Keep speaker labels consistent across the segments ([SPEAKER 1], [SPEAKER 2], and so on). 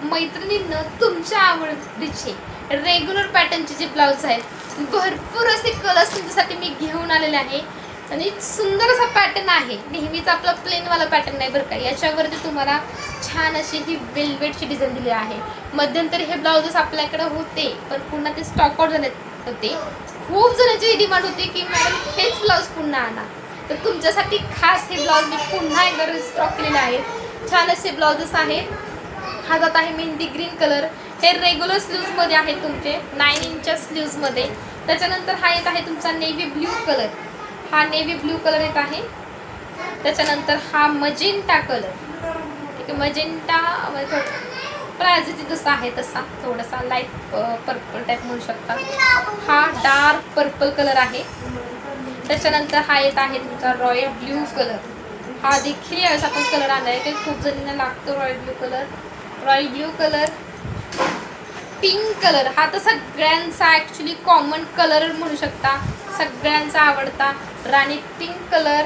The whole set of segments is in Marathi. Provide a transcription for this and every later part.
[SPEAKER 1] मैत्रिणींना तुमच्या आवडीचे रेग्युलर पॅटर्नचे जे ब्लाऊज आहेत भरपूर असे कलर्स तुमच्यासाठी मी घेऊन आलेले आहे आणि सुंदर असा पॅटर्न आहे. नेहमीच आपला प्लेनवाला पॅटर्न नाही बरं का. याच्यावरती तुम्हाला छान अशी ही वेल्वेटची डिझाईन दिली आहे. मध्यंतरी हे ब्लाउजेस आपल्याकडे होते पण पुन्हा ते स्टॉक आउट झाले होते. खूप जणांची डिमांड होती की मॅडम हेच ब्लाऊज पुन्हा आणा. तर तुमच्यासाठी खास हे ब्लाऊज मी पुन्हा एकदा रिस्टॉक केलेले आहेत. छान असे ब्लाउजेस आहेत. हा जात आहे मेहंदी ग्रीन कलर. हे रेग्युलर स्लीव्समध्ये आहेत तुमचे 9 इंच स्लीव्समध्ये. त्याच्यानंतर हा येत आहे तुमचा नेव्ही ब्ल्यू कलर. हा नेव्ही ब्ल्यू कलर येत आहे. त्याच्यानंतर हा मजेंटा कलर. ठीक आहे, मजेंटा प्रायझिटी जसा आहे तसा थोडासा लाईट पर्पल टाईप म्हणू शकता. हा डार्क पर्पल कलर आहे. त्याच्यानंतर हा येत आहे तुमचा रॉयल ब्ल्यू कलर. हा देखील यावेळेस आपण कलर आणला आहे की खूप जणींना लागतो royal blue colour. Royal blue colour. Pink colour हा तर सगळ्यांचा ॲक्च्युली कॉमन कलर म्हणू शकता, सगळ्यांचा आवडता राणी पिंक कलर.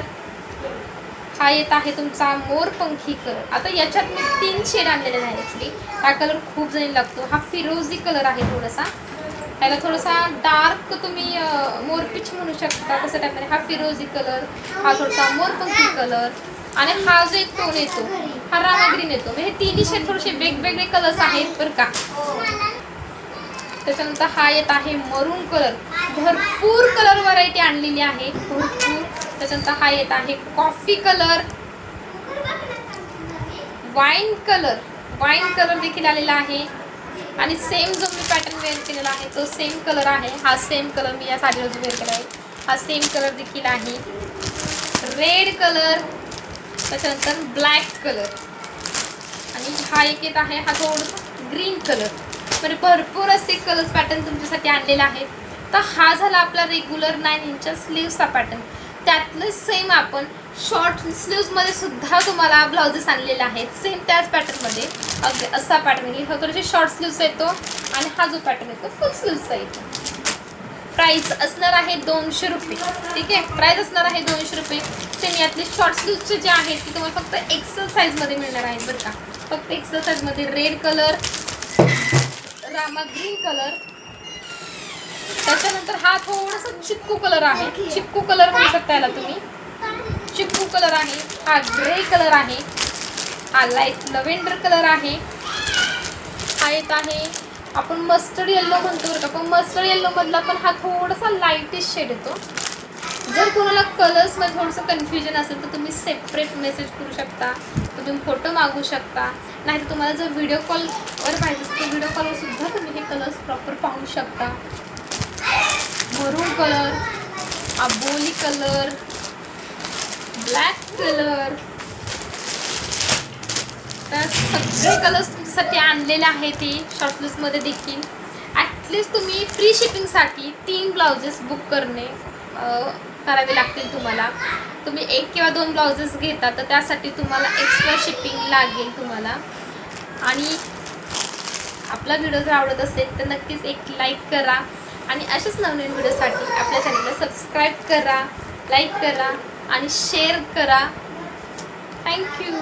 [SPEAKER 1] हा येत आहे तुमचा मोरपंखी कलर. आता याच्यात मी 3 शेड आणलेले नाही ॲक्च्युली. हा कलर खूप जणी लागतो. हा फिरोझी कलर आहे थोडासा. ह्याला थोडासा डार्क तुम्ही मोरपीच म्हणू शकता तसं टाईपमध्ये. हा फिरोझी कलर. हा थोडासा मोरपंखी कलर आणि हा जो एक टोन येतो हा रामा ग्रीन येतो. म्हणजे हे तिन्ही शेड थोडेसे वेगवेगळे कलर्स आहेत बरं का. त्याच्यानंतर हा येत आहे मरून कलर. भरपूर कलर व्हरायटी आणलेली आहे भरपूर. त्याच्यानंतर हा येत आहे coffee colour. Wine colour. Wine colour देखील आलेला आहे. आणि सेम जो मी पॅटर्न वेअर केलेला आहे तो सेम कलर आहे. हा सेम कलर मी या साडीवर जो वेअर केला आहे हा सेम कलर देखील आहे. Red colour. त्याच्यानंतर ब्लॅक कलर आणि हा एक येत आहे हा थोडासा ग्रीन कलर. म्हणजे भरपूर असे कलर्स पॅटर्न तुमच्यासाठी आणलेला आहे. तर हा झाला आपला रेग्युलर 9 इंच स्लीव्सचा पॅटर्न. त्यातलं सेम आपण शॉर्ट स्लीव्समध्ये सुद्धा तुम्हाला ब्लाउजेस आणलेले आहेत सेम त्याच पॅटर्नमध्ये. अगदी असा पॅटर्न हा थोडेसे शॉर्ट स्लीव्स येतो आणि हा जो पॅटर्न येतो फुल स्लीव्सचा येतो. प्राईस असणार आहे 200 रुपये. ठीक आहे, प्राईस असणार आहे 200 रुपये. सेम यातले शॉर्ट स्लीव्सचे जे आहेत ते तुम्हाला फक्त एक्सेल साईजमध्ये मिळणार आहेत बरं का. फक्त एक्सेल साईजमध्ये. Red colour, Rama green colour. त्याच्यानंतर हा थोडासा चिक्कू कलर आहे. चिक्कू कलर म्हणू शकता याला तुम्ही. चिक्कू कलर आहे. हा ग्रे कलर आहे. हा लाईट लव्हेंडर कलर आहे. हा येत आहे आपण मस्टर्ड येल्लो म्हणतो बरं का, पण मस्टर्ड येल्लो मधला पण हा थोडासा लाईटिश शेड येतो. जर कोणाला कलर्समध्ये थोडंसं कन्फ्युजन असेल तर तुम्ही सेपरेट मेसेज करू शकता, तुम्ही फोटो मागू शकता. नाहीतर तुम्हाला जर व्हिडिओ कॉलवर पाहिजे तर व्हिडिओ कॉलवर सुद्धा तुम्ही हे कलर्स प्रॉपर पाहू शकता. मरून कलर, अबोली कलर, ब्लॅक कलर. तर सगळे कलर्स तुमच्यासाठी आणलेले आहे ते शॉर्ट लिस्टमध्ये देखील. ॲटलिस्ट तुम्ही फ्री शिपिंगसाठी 3 ब्लाउजेस बुक करावे लागतील तुम्हाला. तुम्ही 1 किंवा 2 ब्लाउजेस घेता तर त्यासाठी तुम्हाला एक्स्ट्रा शिपिंग लागेल तुम्हाला. आणि आपला व्हिडिओ जर आवडत असेल तर नक्कीच एक लाईक करा आणि अशाच नवीन व्हिडिओसाठी आपल्या चॅनलला सबस्क्राईब करा, लाईक करा आणि शेअर करा. थँक्यू.